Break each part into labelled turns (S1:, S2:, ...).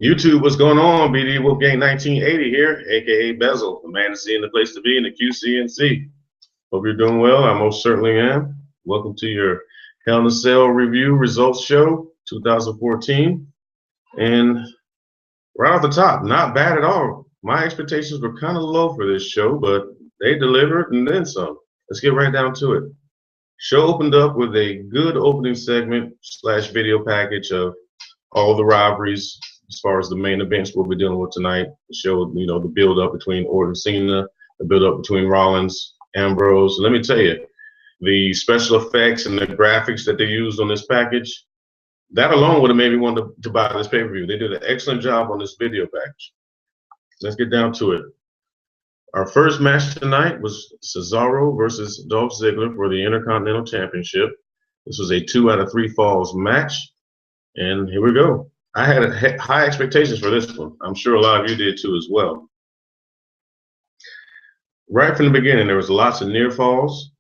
S1: YouTube, what's going on? Btw Gang 1980 here, aka Bezell, the man to see and the place to be in the QCNC. Hope you're doing well. I most certainly am. Welcome to your Hell in a Cell review results show 2014. And right off the top, not bad at all. My expectations were kind of low for this show, but they delivered and then some. Let's get right down to it. Show opened up with a good opening segment / video package of all the rivalries as far as the main events we'll be dealing with tonight. It showed, the build up between Orton, Cena, the build up between Rollins, Ambrose. And let me tell you, the special effects and the graphics that they used on this package, that alone would have made me want to buy this pay-per-view. They did an excellent job on this video package. Let's get down to it. Our first match tonight was Cesaro versus Dolph Ziggler for the Intercontinental Championship. This was a 2 out of 3 falls match. And here we go. I had high expectations for this one. I'm sure a lot of you did too as well. Right from the beginning, there was lots of near falls.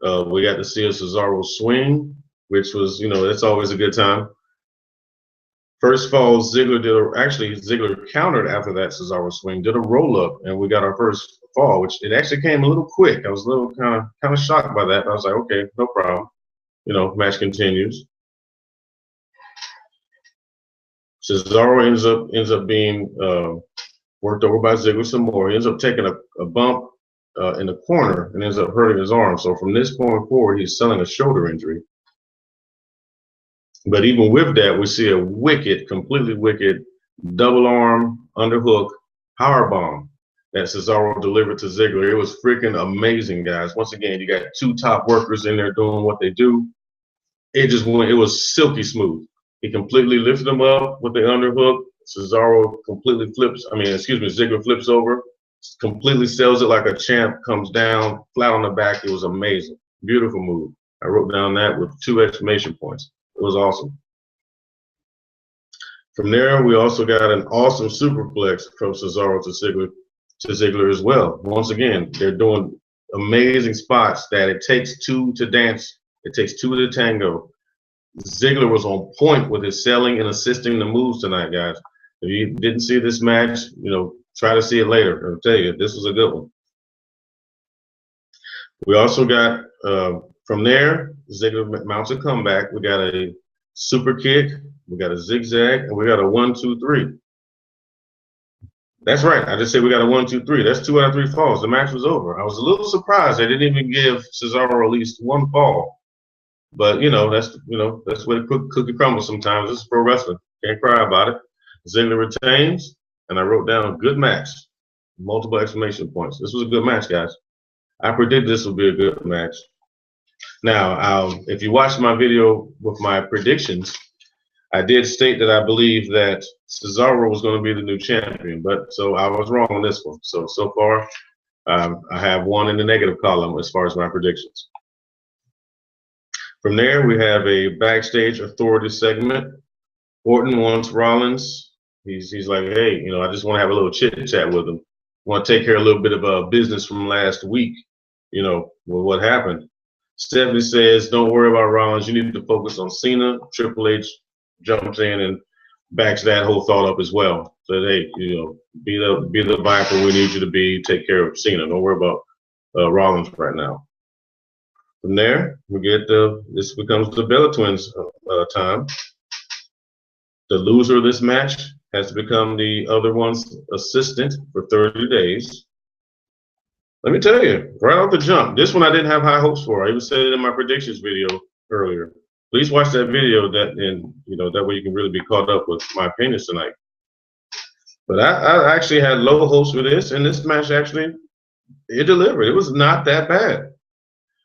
S1: We got to see a Cesaro swing, which was, that's always a good time. First fall, Ziggler countered after that Cesaro swing, did a roll up, and we got our first fall, which it actually came a little quick. I was a little kind of shocked by that. I was like, okay, no problem. Match continues. Cesaro ends up being worked over by Ziggler some more. He ends up taking a bump in the corner and ends up hurting his arm. So from this point forward, he's selling a shoulder injury. But even with that, we see a completely wicked double arm underhook powerbomb that Cesaro delivered to Ziggler. It was freaking amazing, guys. Once again, you got two top workers in there doing what they do. It was silky smooth. He completely lifted him up with the underhook. Ziggler flips over, completely sells it like a champ, comes down flat on the back. It was amazing. Beautiful move. I wrote down that with 2 exclamation points. It was awesome. From there, we also got an awesome superplex from Cesaro to Ziggler as well. Once again, they're doing amazing spots that it takes 2 to dance. It takes 2 to tango. Ziggler was on point with his selling and assisting the moves tonight, guys. If you didn't see this match, try to see it later. I'll tell you, this was a good one. We also got, from there, Ziggler mounts a comeback. We got a super kick, we got a zigzag, and we got a 1-2-3. That's right. I just said we got a 1-2-3. That's 2 out of 3 falls. The match was over. I was a little surprised they didn't even give Cesaro at least 1 fall. But that's where the cookie crumbles sometimes. This is pro wrestling. Can't cry about it. Ziggler retains, and I wrote down good match. Multiple exclamation points. This was a good match, guys. I predicted this would be a good match. Now, if you watched my video with my predictions, I did state that I believe that Cesaro was going to be the new champion, so I was wrong on this one. So far, I have 1 in the negative column as far as my predictions. From there, we have a backstage authority segment. Orton wants Rollins. He's like, hey, I just want to have a little chit chat with him. Want to take care of a little bit of business from last week. What happened. Stephanie says, don't worry about Rollins. You need to focus on Cena. Triple H jumps in and backs that whole thought up as well. Said, hey, be the Viper we need you to be. Take care of Cena. Don't worry about Rollins right now. From there, we get this becomes the Bella Twins time. The loser of this match has to become the other one's assistant for 30 days. Let me tell you, right off the jump, this one I didn't have high hopes for. I even said it in my predictions video earlier. Please watch that video, that way you can really be caught up with my opinions tonight. But I actually had low hopes for this, and this match it delivered. It was not that bad.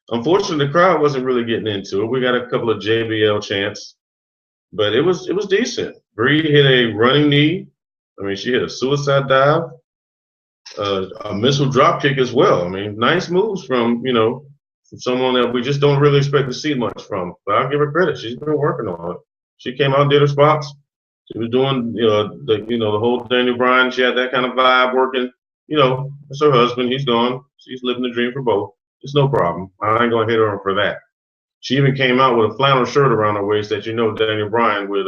S1: Unfortunately, the crowd wasn't really getting into it. We got a couple of JBL chants, but it was decent. Bree hit a running knee. She hit a suicide dive, a missile drop kick as well. Nice moves from someone that we just don't really expect to see much from. But I'll give her credit. She's been working on it. She came out and did her spots. She was doing the whole Daniel Bryan. She had that kind of vibe working. It's her husband. He's gone. She's living the dream for both. It's no problem. I ain't gonna hit her for that. She even came out with a flannel shirt around her waist that Daniel Bryan would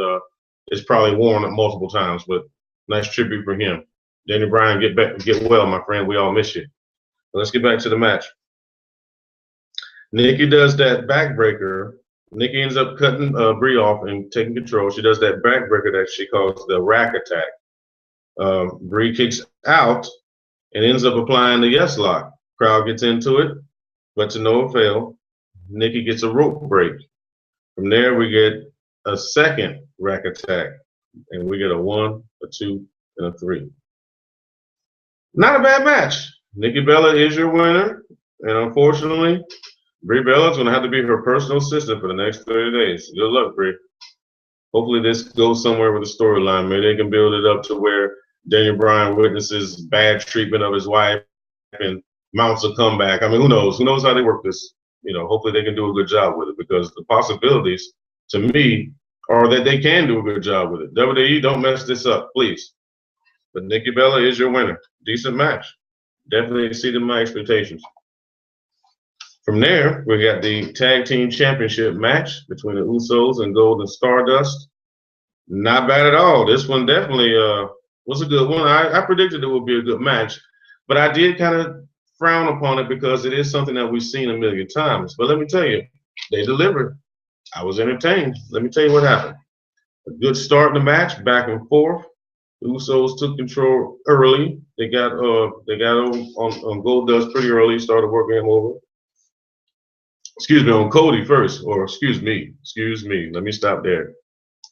S1: it's probably worn multiple times, but nice tribute for him. Daniel Bryan, get well, my friend. We all miss you. But let's get back to the match. Nikki does that backbreaker. Nikki ends up cutting Brie off and taking control. She does that backbreaker that she calls the rack attack. Brie kicks out and ends up applying the yes lock. Crowd gets into it, but to no avail. Nikki gets a rope break. From there, we get a second rack attack, and we get a 1, a 2, and a 3. Not a bad match. Nikki Bella is your winner, and unfortunately, Brie Bella is going to have to be her personal assistant for the next 30 days. Good luck, Brie. Hopefully this goes somewhere with the storyline. Maybe they can build it up to where Daniel Bryan witnesses bad treatment of his wife and mounts a comeback. I mean, who knows? Who knows how they work this? You know, hopefully they can do a good job with it, because the possibilities, to me, are that they can do a good job with it. WWE, don't mess this up, please. But Nikki Bella is your winner. Decent match. Definitely exceeded my expectations. From there, we got the Tag Team Championship match between the Usos and Gold and Stardust. Not bad at all. This one definitely was a good one. I predicted it would be a good match, but I did kind of frown upon it because it is something that we've seen a million times. But let me tell you, they delivered. I was entertained. Let me tell you what happened. A good start in the match, back and forth. The Usos took control early. They got on Goldust pretty early. Started working him over. Excuse me, on Cody first, or excuse me. Let me stop there.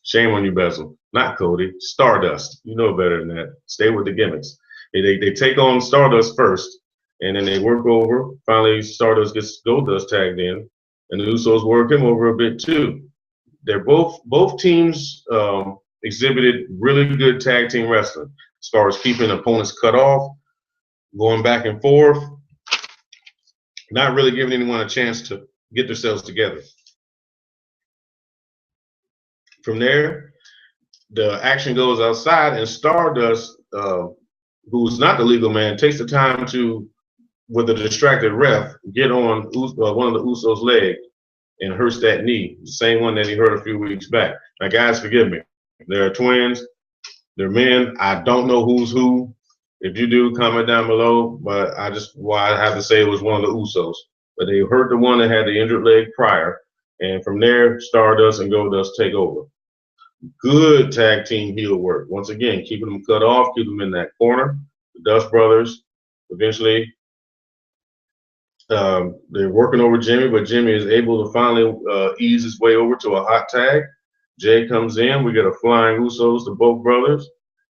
S1: Shame on you, Bezell. Not Cody, Stardust. You know better than that. Stay with the gimmicks. They take on Stardust first, and then they work over. Finally, Stardust gets Goldust tagged in, and the Usos work him over a bit too. They're both teams exhibited really good tag team wrestling as far as keeping opponents cut off, going back and forth, not really giving anyone a chance to get themselves together. From there, the action goes outside, and Stardust, who's not the legal man, takes the time to, with a distracted ref, get on one of the Usos' leg and hurts that knee, the same one that he hurt a few weeks back. Now, guys, forgive me. They're twins. They're men. I don't know who's who. If you do, comment down below. But I have to say it was one of the Usos. But they hurt the one that had the injured leg prior. And from there, Stardust and Goldust take over. Good tag team heel work. Once again, keeping them cut off, keeping them in that corner. The Dust Brothers eventually, they're working over Jimmy, but Jimmy is able to finally ease his way over to a hot tag. Jay comes in. We get a flying Usos to both brothers.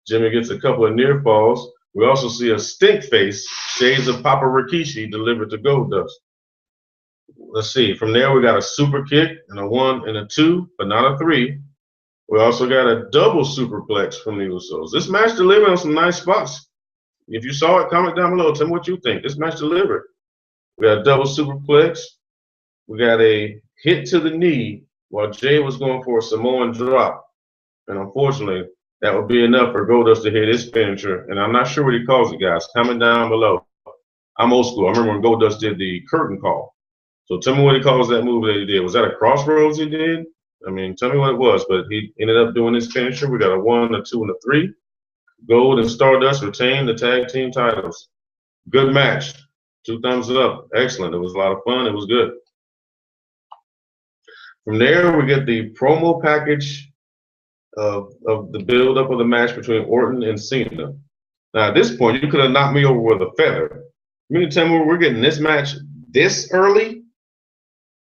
S1: Jimmy gets a couple of near falls. We also see a stink face, shades of Papa Rikishi, delivered to Goldust. Let's see. From there, we got a super kick and a 1 and a 2, but not a 3. We also got a double superplex from the Usos. This match delivered on some nice spots. If you saw it, comment down below. Tell me what you think. This match delivered. We got a double superplex. We got a hit to the knee while Jay was going for a Samoan drop. And unfortunately, that would be enough for Goldust to hit his finisher. And I'm not sure what he calls it, guys. Comment down below. I'm old school. I remember when Goldust did the curtain call. So tell me what he calls that move that he did. Was that a crossroads he did? I mean, tell me what it was. But he ended up doing his finisher. We got a 1, a 2, and a 3. Gold and Stardust retain the tag team titles. Good match. 2 thumbs up. Excellent. It was a lot of fun. It was good. From there, we get the promo package of the build-up of the match between Orton and Cena. Now, at this point, you could have knocked me over with a feather. You mean to tell me we're getting this match this early?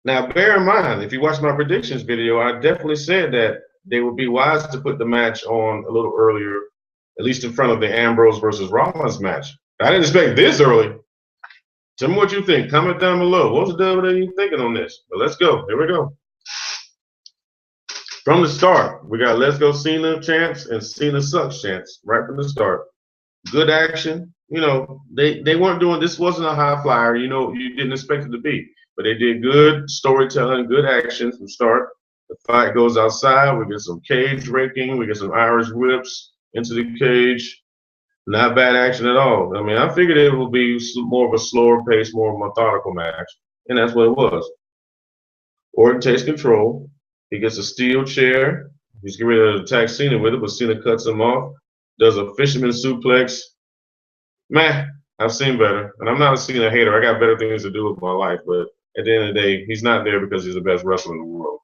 S1: Now, bear in mind, if you watch my predictions video, I definitely said that they would be wise to put the match on a little earlier, at least in front of the Ambrose versus Rollins match. I didn't expect this early. Tell me what you think. Comment down below. What's the WWE thinking on this? But let's go. Here we go. From the start, we got Let's Go Cena chants and Cena sucks chants right from the start. Good action. You know, they weren't doing, this wasn't a high flyer. You know, you didn't expect it to be. But they did good storytelling, good action from start. The fight goes outside. We get some cage raking. We get some Irish whips into the cage. Not bad action at all. I mean, I figured it would be more of a slower pace, more methodical match. And that's what it was. Orton takes control. He gets a steel chair. He's getting ready to attack Cena with it, but Cena cuts him off, does a fisherman suplex. Man, I've seen better. And I'm not a Cena hater. I got better things to do with my life. But at the end of the day, he's not there because he's the best wrestler in the world.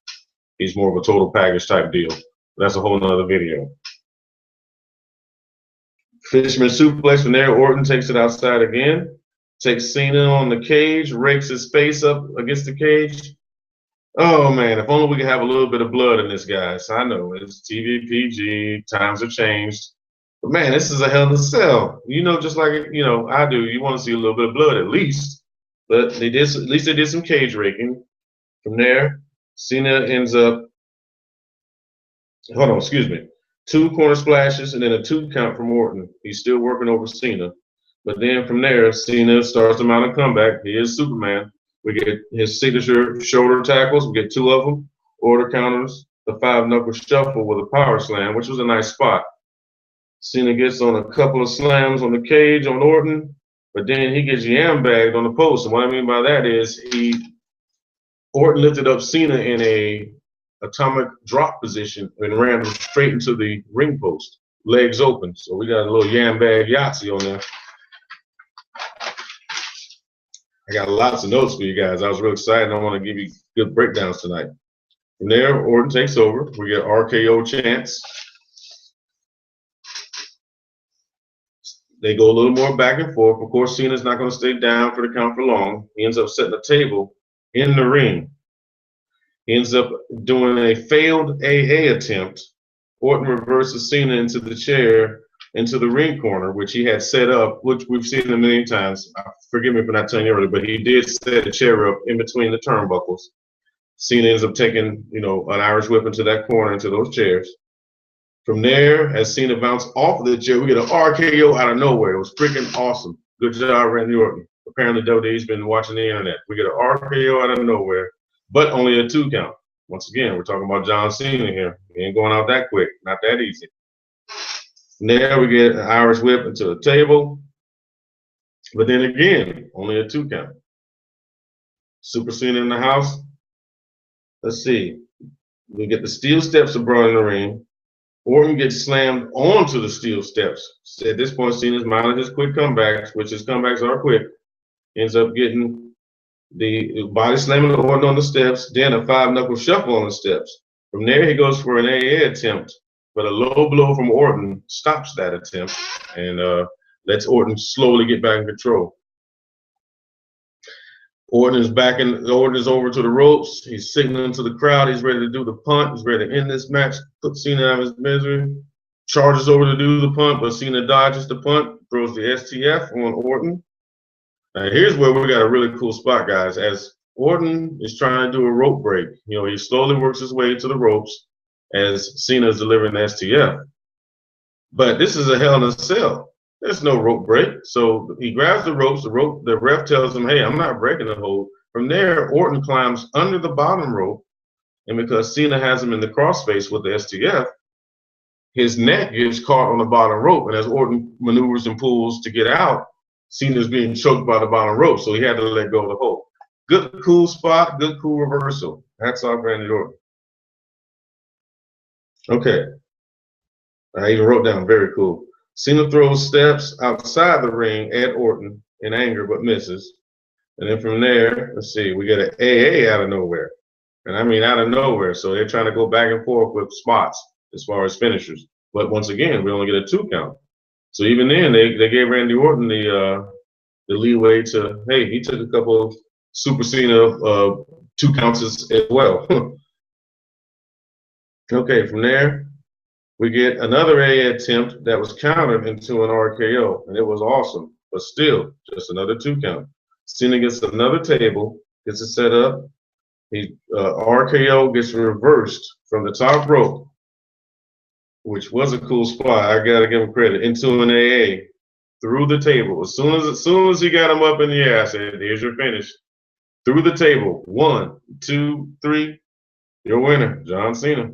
S1: He's more of a total package type deal. That's a whole nother video. Fisherman suplex from there. Orton takes it outside again. Takes Cena on the cage, rakes his face up against the cage. Oh man, if only we could have a little bit of blood in this, guys. I know it's TV PG, times have changed. But man, this is a hell of a cell. You know, just like I do. You want to see a little bit of blood at least. But at least they did some cage raking. From there, Cena ends up. Hold on, excuse me. 2 corner splashes and then a 2 count from Orton. He's still working over Cena. But then from there, Cena starts to mount a comeback. He is Superman. We get his signature shoulder tackles. We get 2 of them. Order counters, the 5-knuckle shuffle with a power slam, which was a nice spot. Cena gets on a couple of slams on the cage on Orton, but then he gets yam-bagged on the post. And what I mean by that is Orton lifted up Cena in a atomic drop position and ran him straight into the ring post, legs open. So we got a little yam-bag Yahtzee on there. I got lots of notes for you guys. I was real excited. I want to give you good breakdowns tonight. From there, Orton takes over. We get RKO chants. They go a little more back and forth. Of course, Cena's not going to stay down for the count for long. He ends up setting a table in the ring. He ends up doing a failed AA attempt. Orton reverses Cena into the chair, into the ring corner, which he had set up, which we've seen a million times. Forgive me for not telling you earlier, but he did set a chair up in between the turnbuckles. Cena ends up taking, an Irish whip into that corner, into those chairs. From there, as Cena bounced off of the chair, we get an RKO out of nowhere. It was freaking awesome. Good job, Randy Orton. Apparently, WWE's been watching the internet. We get an RKO out of nowhere, but only a 2 count. Once again, we're talking about John Cena here. He ain't going out that quick. Not that easy. From there, we get an Irish whip into the table. But then again, only a 2 count. Super Cena in the house. Let's see. We get the steel steps are brought in the ring. Orton gets slammed onto the steel steps. At this point, Cena's mounted his quick comebacks, which his comebacks are quick. Ends up getting the body slamming Orton on the steps, then a 5-knuckle shuffle on the steps. From there, he goes for an AA attempt, but a low blow from Orton stops that attempt and lets Orton slowly get back in control. Orton is over to the ropes. He's signaling to the crowd. He's ready to do the punt. He's ready to end this match, put Cena out of his misery. Charges over to do the punt, but Cena dodges the punt, throws the STF on Orton. Now, here's where we got a really cool spot, guys. As Orton is trying to do a rope break, he slowly works his way to the ropes as Cena is delivering the STF. But this is a hell in a cell. There's no rope break. So he grabs the ropes. The ref tells him, hey, I'm not breaking the hold. From there, Orton climbs under the bottom rope. And because Cena has him in the crossface with the STF, his neck gets caught on the bottom rope. And as Orton maneuvers and pulls to get out, Cena's being choked by the bottom rope. So he had to let go of the hold. Good, cool spot. Good, cool reversal. Hats off, Randy Orton. Okay. I even wrote down, very cool. Cena throws steps outside the ring at Orton in anger, but misses. And then from there, let's see, we get an AA out of nowhere. And I mean out of nowhere. So they're trying to go back and forth with spots as far as finishers. But once again, we only get a 2 count. So even then, they gave Randy Orton the leeway to, hey, he took a couple of Super Cena 2 counts as well. Okay, from there, we get another AA attempt that was countered into an RKO, and it was awesome. But still, just another 2 count. Cena gets another table, gets it set up. RKO gets reversed from the top rope, which was a cool spot. I gotta give him credit. Into an AA through the table. As soon as he got him up in the air, I said, "Here's your finish." Through the table. 1, 2, 3. Your winner, John Cena.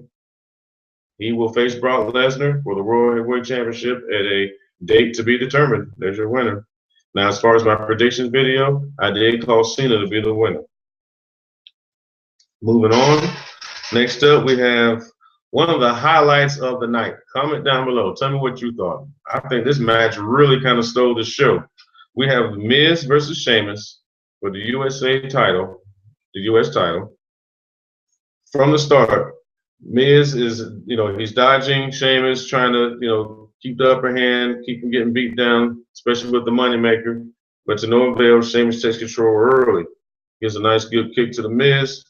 S1: He will face Brock Lesnar for the World Heavyweight Championship at a date to be determined. There's your winner. Now, as far as my predictions video, I did call Cena to be the winner. Moving on. Next up, we have One of the highlights of the night. Comment down below. Tell me what you thought. I think this match really kind of stole the show. We have Miz versus Sheamus for the USA title, the US title. From the start, Miz is, he's dodging Sheamus, trying to, keep the upper hand, keep him getting beat down, especially with the moneymaker. But to no avail, Sheamus takes control early. Gives a nice good kick to the Miz.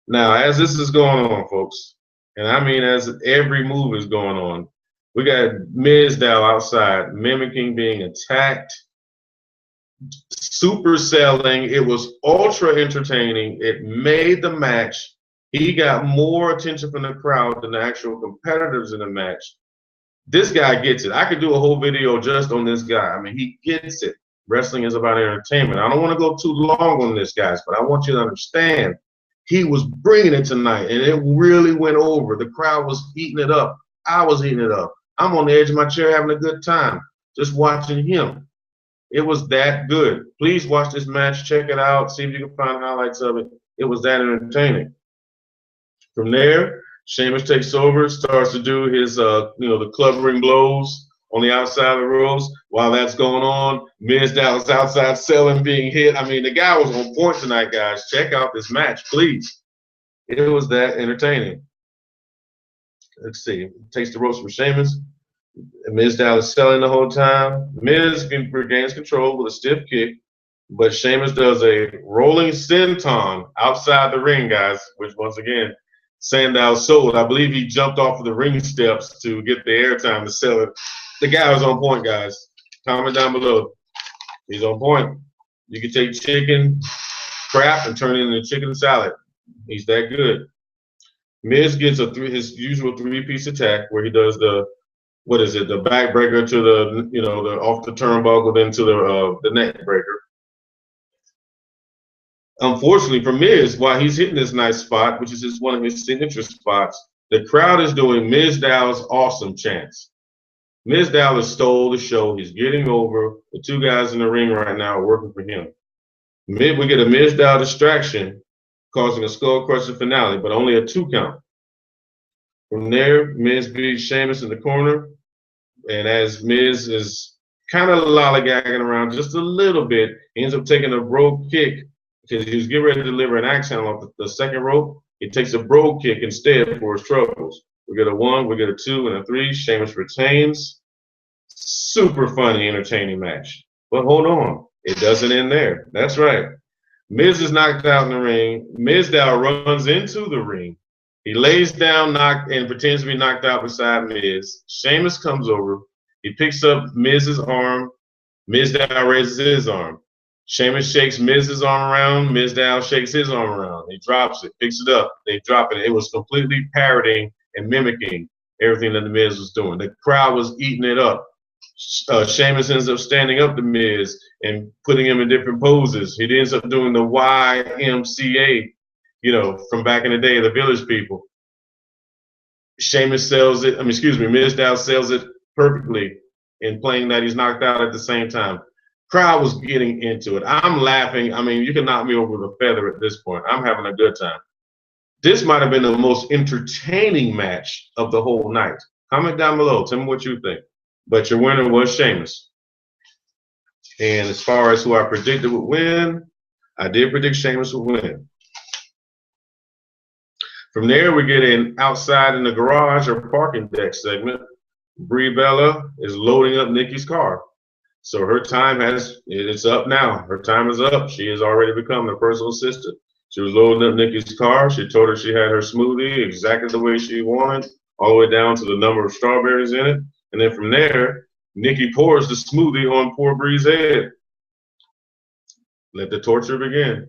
S1: Now, as this is going on, folks, and I mean as every move is going on, we got Mizdow outside mimicking being attacked, super selling. It was ultra entertaining. It made the match. He got more attention from the crowd than the actual competitors in the match. This guy gets it. I could do a whole video just on this guy. I mean, he gets it. Wrestling is about entertainment. I don't want to go too long on this, guys, but I want you to understand he was bringing it tonight, and it really went over. The crowd was eating it up. I was eating it up. I'm on the edge of my chair having a good time just watching him. It was that good. Please watch this match. Check it out. See if you can find highlights of it. It was that entertaining. From there, Sheamus takes over, starts to do his, the clubbering blows on the outside of the ropes. While that's going on, Mizdow is outside selling, being hit. I mean, the guy was on point tonight, guys. Check out this match, please. It was that entertaining. Let's see. Takes the ropes from Sheamus. Mizdow is selling the whole time. Miz regains control with a stiff kick, but Sheamus does a rolling senton outside the ring, guys, which once again, Sandow sold. I believe he jumped off of the ring steps to get the airtime to sell it. The guy was on point, guys. Comment down below. He's on point. You can take chicken crap and turn it into chicken salad. He's that good. Miz gets his usual three-piece attack where he does the backbreaker to the off the turnbuckle, then to the neck breaker. Unfortunately for Miz, while he's hitting this nice spot, which is one of his signature spots, the crowd is doing Mizdow's awesome chants. Mizdow has stole the show. He's getting over. The two guys in the ring right now are working for him. We get a Mizdow distraction, causing a skull crusher finale, but only a 2 count. From there, Miz beats Sheamus in the corner, and as Miz is kind of lollygagging around just a little bit, he ends up taking a brogue kick because he was getting ready to deliver an axe handle off the second rope. He takes a brogue kick instead for his troubles. We get a 1, we get a 2, and a 3. Sheamus retains. Super funny, entertaining match. But hold on, it doesn't end there. That's right. Miz is knocked out in the ring. Mizdow runs into the ring. He lays down, and pretends to be knocked out beside Miz. Sheamus comes over. He picks up Miz's arm. Mizdow raises his arm. Sheamus shakes Miz's arm around. Mizdow shakes his arm around. He drops it, picks it up. They drop it. It was completely parroting and mimicking everything that the Miz was doing. The crowd was eating it up. Sheamus ends up standing up to Miz and putting him in different poses. He ends up doing the YMCA, from back in the day, the Village People. Sheamus sells it. Mizdow sells it perfectly in playing that he's knocked out at the same time. Crowd was getting into it. I'm laughing. I mean, you can knock me over with a feather at this point. I'm having a good time. This might have been the most entertaining match of the whole night. Comment down below. Tell me what you think. But your winner was Sheamus. And as far as who I predicted would win, I did predict Sheamus would win. From there, we get an outside in the garage or parking deck segment. Brie Bella is loading up Nikki's car. So her time it's up now. Her time is up. She has already become the personal assistant. She was loading up Nikki's car. She told her she had her smoothie exactly the way she wanted, all the way down to the number of strawberries in it. And then from there, Nikki pours the smoothie on poor Brie's head. Let the torture begin.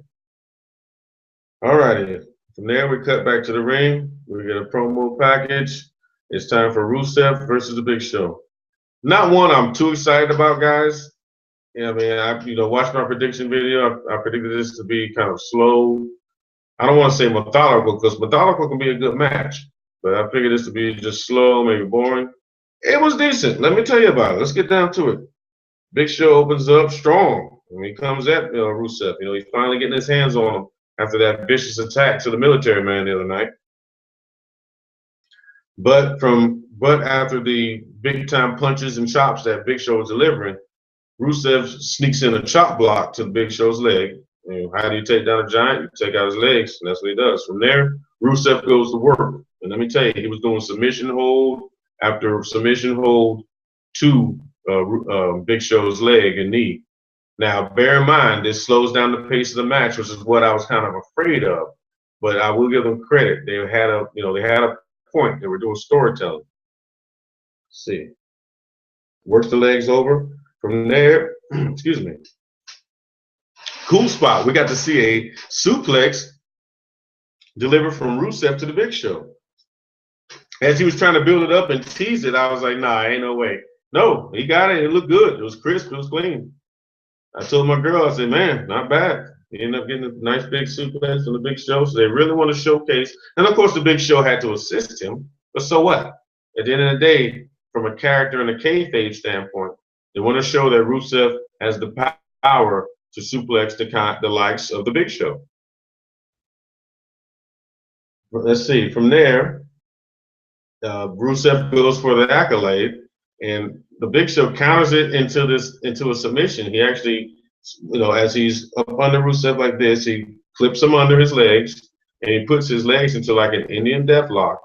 S1: All righty. From there, we cut back to the ring. We get a promo package. It's time for Rusev versus The Big Show. Not one I'm too excited about, guys. Watch my prediction video. I predicted this to be kind of slow. I don't want to say methodical because methodical can be a good match, but I figured this to be just slow, maybe boring. It was decent. Let me tell you about it. Let's get down to it. Big Show opens up strong. When he comes at Rusev, he's finally getting his hands on him after that vicious attack to the military man the other night. But after the big time punches and chops that Big Show was delivering, Rusev sneaks in a chop block to Big Show's leg. And how do you take down a giant? You take out his legs, and that's what he does. From there, Rusev goes to work. And let me tell you, he was doing submission hold after submission hold to Big Show's leg and knee. Now, bear in mind, this slows down the pace of the match, which is what I was kind of afraid of. But I will give them credit. They had a point. They were doing storytelling. Let's see. Works the legs over. From there, excuse me. Cool spot. We got to see a suplex delivered from Rusev to the Big Show. As he was trying to build it up and tease it, I was like, nah, ain't no way. No, he got it. It looked good. It was crisp. It was clean. I told my girl, I said, man, not bad. He ended up getting a nice big suplex from the Big Show. So they really want to showcase. And of course, the Big Show had to assist him. But so what? At the end of the day, from a character and a kayfabe standpoint, they want to show that Rusev has the power to suplex the likes of the Big Show. Let's see. From there, Rusev goes for the accolade, and the Big Show counters it into a submission. He actually, as he's up under Rusev like this, he clips him under his legs, and he puts his legs into like an Indian deathlock.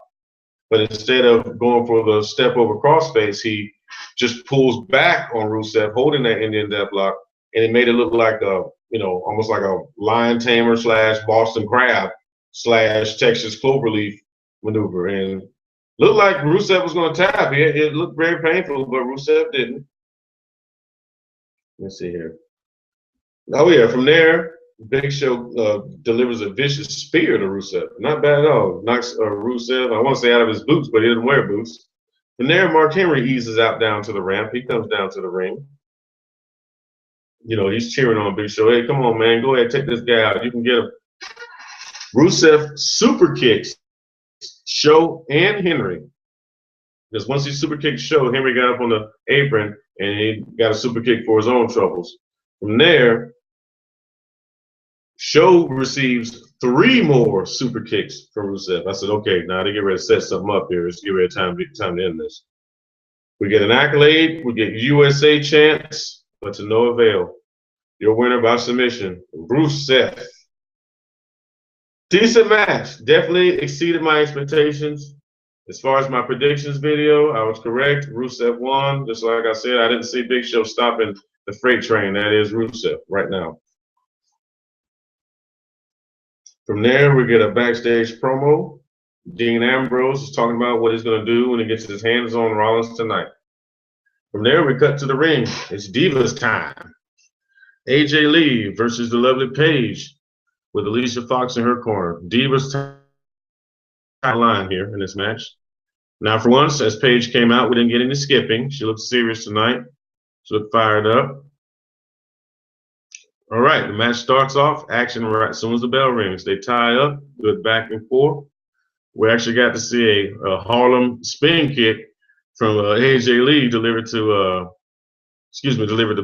S1: But instead of going for the step over crossface, he just pulls back on Rusev, holding that Indian deathlock, and it made it look like almost like a lion tamer / Boston Crab / Texas Cloverleaf maneuver, and looked like Rusev was going to tap. It looked very painful, but Rusev didn't. Let's see here. Oh yeah, from there, Big Show delivers a vicious spear to Rusev. Not bad at all. Knocks Rusev, I want to say, out of his boots, but he didn't wear boots. From there, Mark Henry eases out down to the ramp. He comes down to the ring. He's cheering on Big Show. Hey, come on, man. Go ahead, take this guy out. You can get him. Rusev super kicks Show and Henry. Because once he super kicked Show, Henry got up on the apron and he got a super kick for his own troubles. From there, Show receives 3 more super kicks from Rusev. I said, okay, now they get ready to set something up here. Let's get ready time to end this. We get an accolade, we get USA chants, but to no avail. Your winner by submission, Rusev. Decent match. Definitely exceeded my expectations. As far as my predictions video, I was correct. Rusev won. Just like I said, I didn't see Big Show stopping the freight train. That is Rusev right now. From there, we get a backstage promo. Dean Ambrose is talking about what he's going to do when he gets his hands on Rollins tonight. From there, we cut to the ring. It's Divas time. AJ Lee versus the lovely Paige with Alicia Fox in her corner. Divas line here in this match. Now, for once, as Paige came out, we didn't get any skipping. She looked serious tonight. She looked fired up. All right, the match starts off. Action right as soon as the bell rings. They tie up, good back and forth. We actually got to see a Harlem spin kick from AJ Lee delivered to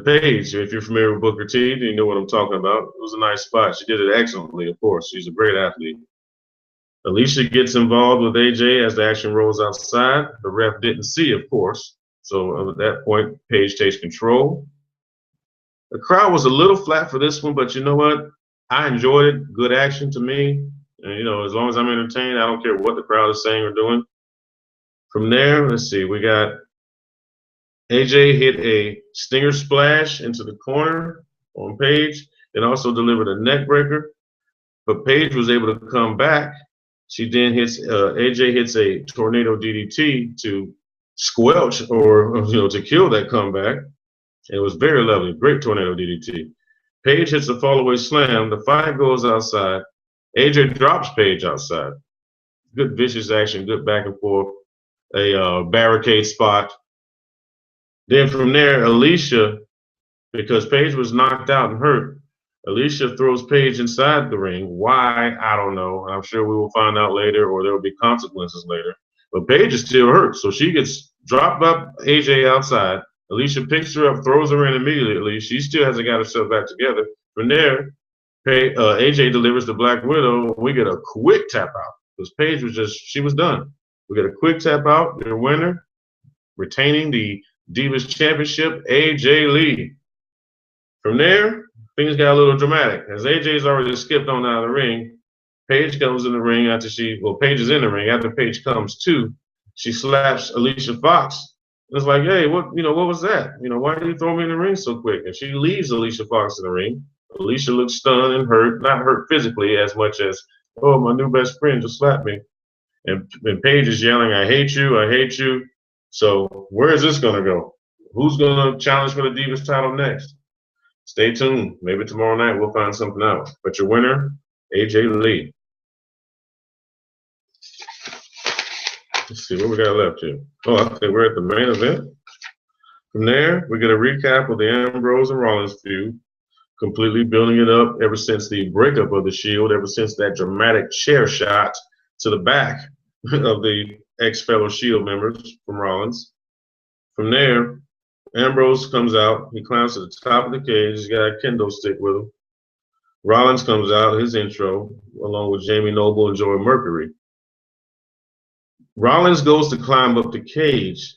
S1: Paige. If you're familiar with Booker T, then you know what I'm talking about. It was a nice spot. She did it excellently, of course. She's a great athlete. Alicia gets involved with AJ as the action rolls outside. The ref didn't see, of course. So at that point, Paige takes control. The crowd was a little flat for this one, but you know what? I enjoyed it. Good action to me. And, as long as I'm entertained, I don't care what the crowd is saying or doing. From there, let's see. We got AJ hit a stinger splash into the corner on Paige, and also delivered a neck breaker. But Paige was able to come back. She then AJ hits a tornado DDT to squelch or to kill that comeback. It was very lovely, great tornado DDT. Paige hits a fallaway slam. The fight goes outside. AJ drops Paige outside. Good vicious action, good back and forth. A barricade spot. Then from there, Alicia, because Paige was knocked out and hurt, Alicia throws Paige inside the ring. Why? I don't know. I'm sure we will find out later, or there will be consequences later. But Paige is still hurt, so she gets dropped up AJ outside. Alicia picks her up, throws her in immediately. She still hasn't got herself back together. From there, AJ delivers the Black Widow. We get a quick tap out because Paige was she was done. We get a quick tap out. Your winner, retaining the Divas Championship, AJ Lee. From there, things got a little dramatic. As AJ's already skipped on out of the ring, Paige comes in the ring after Paige is in the ring. After Paige comes to, she slaps Alicia Fox. It's like, hey, what was that? Why did you throw me in the ring so quick? And she leaves Alicia Fox in the ring. Alicia looks stunned and hurt, not hurt physically as much as, oh, my new best friend just slapped me. And Paige is yelling, I hate you, I hate you. So where is this going to go? Who's going to challenge for the Divas title next? Stay tuned. Maybe tomorrow night we'll find something out. But your winner, AJ Lee. Let's see what we got left here. Oh, okay, we're at the main event. From there, we get a recap of the Ambrose and Rollins feud, completely building it up ever since the breakup of the Shield, ever since that dramatic chair shot to the back of the ex-fellow Shield members from Rollins. From there, Ambrose comes out. He climbs to the top of the cage. He's got a kendo stick with him. Rollins comes out, his intro, along with Jamie Noble and Joey Mercury. Rollins goes to climb up the cage,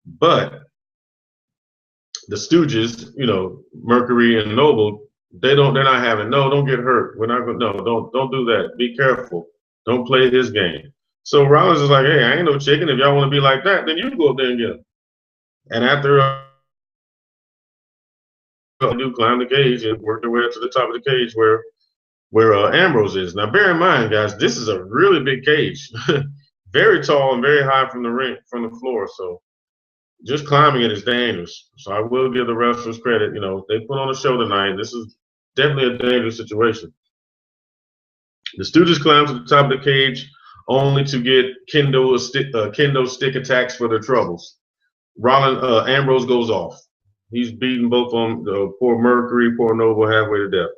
S1: but the Stooges, Mercury and Noble, they're not having, no, don't get hurt. We're not going, no, don't do that. Be careful. Don't play his game. So Rollins is like, hey, I ain't no chicken. If y'all want to be like that, then you go up there and get him. And after do climb the cage and work their way up to the top of the cage where Ambrose is. Now, bear in mind, guys, this is a really big cage, very tall and very high from the floor. So just climbing it is dangerous. So I will give the wrestlers credit. They put on a show tonight. This is definitely a dangerous situation. The Stooges climb to the top of the cage only to get kendo stick attacks for their troubles. Ambrose goes off. He's beating both of them, poor Mercury, poor Noble, halfway to death.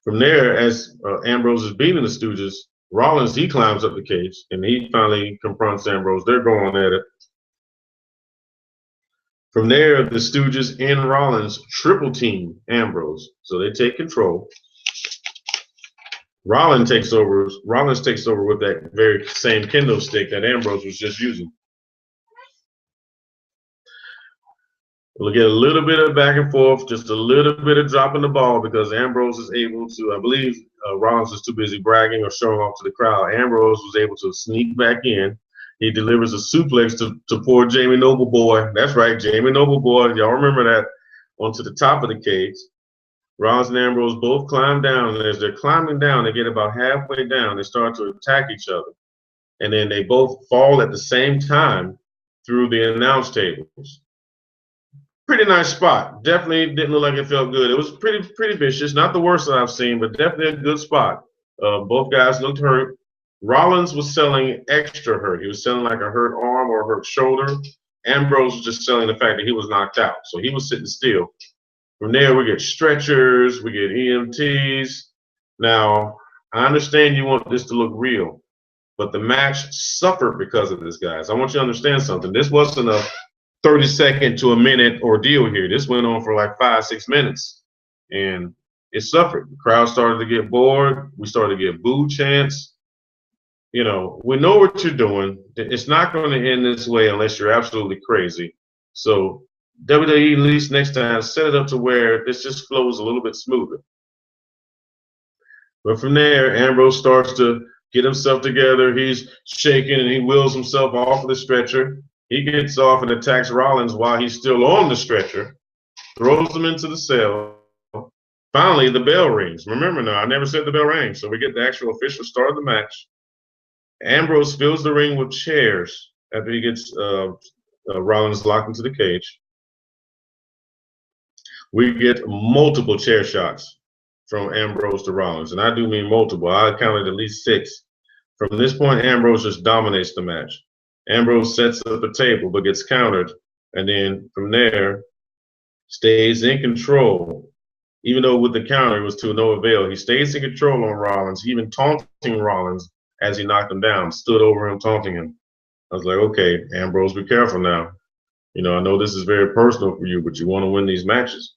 S1: From there, as Ambrose is beating the Stooges, Rollins, he climbs up the cage, and he finally confronts Ambrose. They're going at it. From there, the Stooges and Rollins triple team Ambrose. So they take control. Rollins takes over with that very same kendo stick that Ambrose was just using. We'll get a little bit of back and forth, just a little bit of dropping the ball because Ambrose is able to, I believe Rollins is too busy bragging or showing off to the crowd. Ambrose was able to sneak back in. He delivers a suplex to poor Jamie Noble boy. That's right, Jamie Noble boy. Y'all remember that, onto the top of the cage. Rollins and Ambrose both climb down, and as they're climbing down, they get about halfway down. They start to attack each other. And then they both fall at the same time through the announce tables. Pretty nice spot. Definitely didn't look like it felt good. It was pretty vicious. Not the worst that I've seen, but definitely a good spot. Both guys looked hurt. Rollins was selling extra hurt. He was selling like a hurt arm or a hurt shoulder. Ambrose was just selling the fact that he was knocked out. So he was sitting still. From there, we get stretchers. We get EMTs. Now, I understand you want this to look real, but the match suffered because of this, guys. I want you to understand something. This wasn't a 30-second to a minute ordeal here. This went on for like 5-6 minutes, and it suffered. The crowd started to get bored. We started to get boo chants. We know what you're doing. It's not going to end this way unless you're absolutely crazy. So WWE, at least next time, set it up to where this just flows a little bit smoother. But from there, Ambrose starts to get himself together. He's shaking, and he wheels himself off of the stretcher. He gets off and attacks Rollins while he's still on the stretcher, throws him into the cell. Finally, the bell rings. Remember now, I never said the bell rang, so we get the actual official start of the match. Ambrose fills the ring with chairs after he gets Rollins locked into the cage. We get multiple chair shots from Ambrose to Rollins, and I do mean multiple. I counted at least 6. From this point, Ambrose just dominates the match. Ambrose sets up a table but gets countered, and then from there stays in control. Even though with the counter it was to no avail, he stays in control on Rollins, even taunting Rollins as he knocked him down, stood over him taunting him. I was like, okay, Ambrose, be careful now. I know this is very personal for you, but you want to win these matches.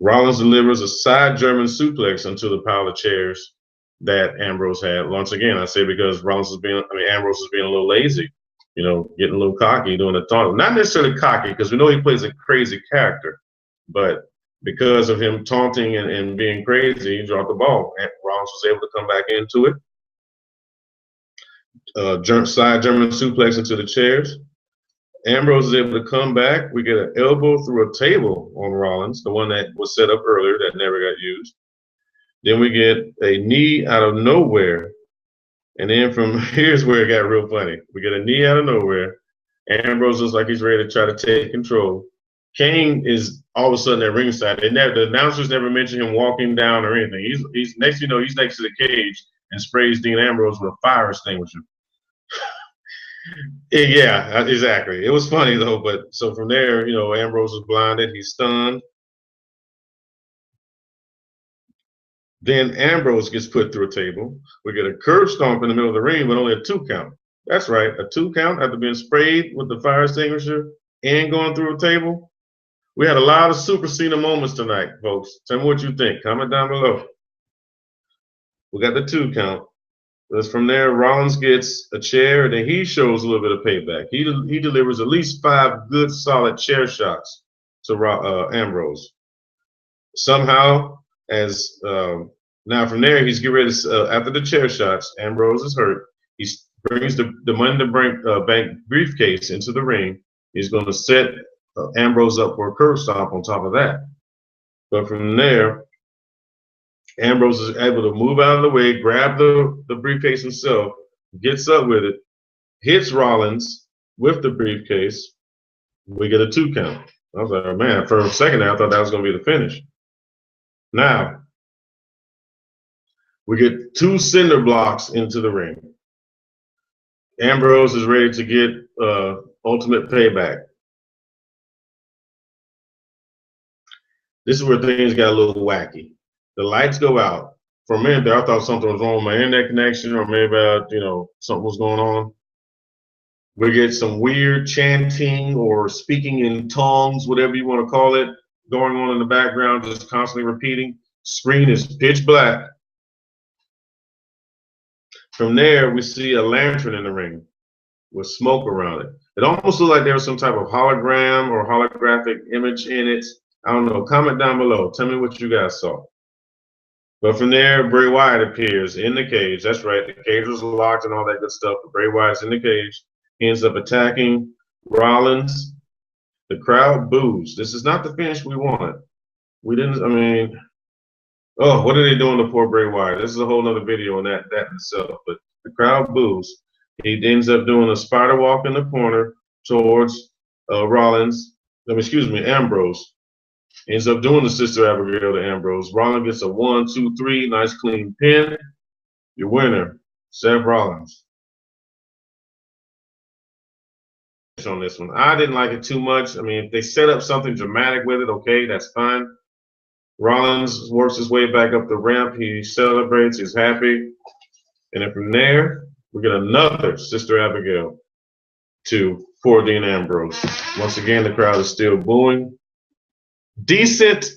S1: Rollins delivers a side German suplex onto the pile of chairs. that Ambrose had. Once again, I say because Ambrose is being a little lazy, getting a little cocky, doing a taunt. Not necessarily cocky, because we know he plays a crazy character, but because of him taunting and being crazy, he dropped the ball. And Rollins was able to come back into it. Side German suplex into the chairs. Ambrose is able to come back. We get an elbow through a table on Rollins, the one that was set up earlier that never got used. Then we get a knee out of nowhere. And then from here's where it got real funny. We get a knee out of nowhere. Ambrose looks like he's ready to try to take control. Kane is all of a sudden at ringside. The announcers never mention him walking down or anything. He's next, he's next to the cage and sprays Dean Ambrose with a fire extinguisher. Yeah, exactly. It was funny though, but so from there, Ambrose was blinded. He's stunned. Then Ambrose gets put through a table. We get a curb stomp in the middle of the ring, but only a 2 count. That's right, a 2 count after being sprayed with the fire extinguisher and going through a table. We had a lot of Super Cena moments tonight, folks. Tell me what you think. Comment down below. We got the 2 count. Because from there, Rollins gets a chair, and then he shows a little bit of payback. He delivers at least 5 good, solid chair shots to Ambrose. Somehow, now from there, he's getting ready to, after the chair shots, Ambrose is hurt. He brings the Money in the Bank briefcase into the ring. He's going to set Ambrose up for a curb stomp on top of that. But from there, Ambrose is able to move out of the way, grab the briefcase himself, gets up with it, hits Rollins with the briefcase. We get a 2 count. I was like, oh, man, for a second there, I thought that was going to be the finish. Now, we get 2 cinder blocks into the ring. Ambrose is ready to get ultimate payback. This is where things got a little wacky. The lights go out. For a minute there, I thought something was wrong with my internet connection, or maybe something was going on. We get some weird chanting or speaking in tongues, whatever you want to call it, going on in the background, just constantly repeating. Screen is pitch black. From there, we see a lantern in the ring with smoke around it. It almost looked like there was some type of hologram or holographic image in it. I don't know. Comment down below. Tell me what you guys saw. But from there, Bray Wyatt appears in the cage. That's right. The cage was locked and all that good stuff. But Bray Wyatt's in the cage. He ends up attacking Rollins. The crowd boos. This is not the finish we wanted. We didn't, oh, what are they doing to poor Bray Wyatt? This is a whole other video on that itself. But the crowd boos. He ends up doing a spider walk in the corner towards Ambrose. Ends up doing the Sister Abigail to Ambrose. Rollins gets a 1, 2, 3, nice clean pin. Your winner, Seth Rollins. On this one, I didn't like it too much. If they set up something dramatic with it, okay, that's fine. Rollins works his way back up the ramp. He celebrates. He's happy. And then from there, we get another Sister Abigail for Dean Ambrose. Once again, the crowd is still booing. Decent,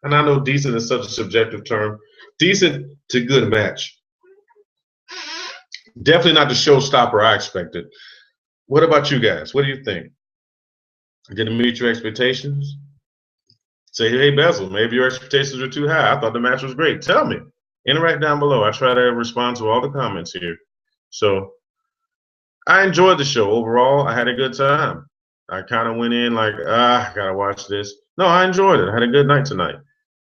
S1: and I know decent is such a subjective term, decent to good match. Definitely not the showstopper I expected. What about you guys? What do you think? Did it meet your expectations? Say, hey, Bezell, maybe your expectations are too high. I thought the match was great. Tell me. Interact down below. I try to respond to all the comments here. So I enjoyed the show overall. I had a good time. I kind of went in like, I gotta watch this. No, I enjoyed it. I had a good night tonight.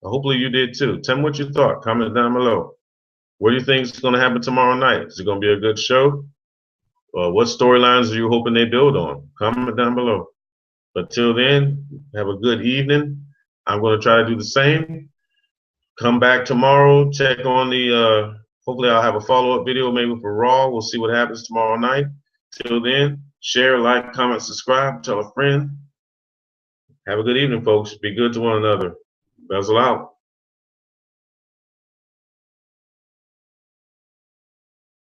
S1: Hopefully you did too. Tell me what you thought. Comment down below. What do you think is going to happen tomorrow night? Is it going to be a good show? What storylines are you hoping they build on? Comment down below. But till then, have a good evening. I'm going to try to do the same. Come back tomorrow. Check on the, hopefully I'll have a follow-up video maybe for Raw. We'll see what happens tomorrow night. Till then, share, like, comment, subscribe, tell a friend. Have a good evening, folks. Be good to one another. Bezell out.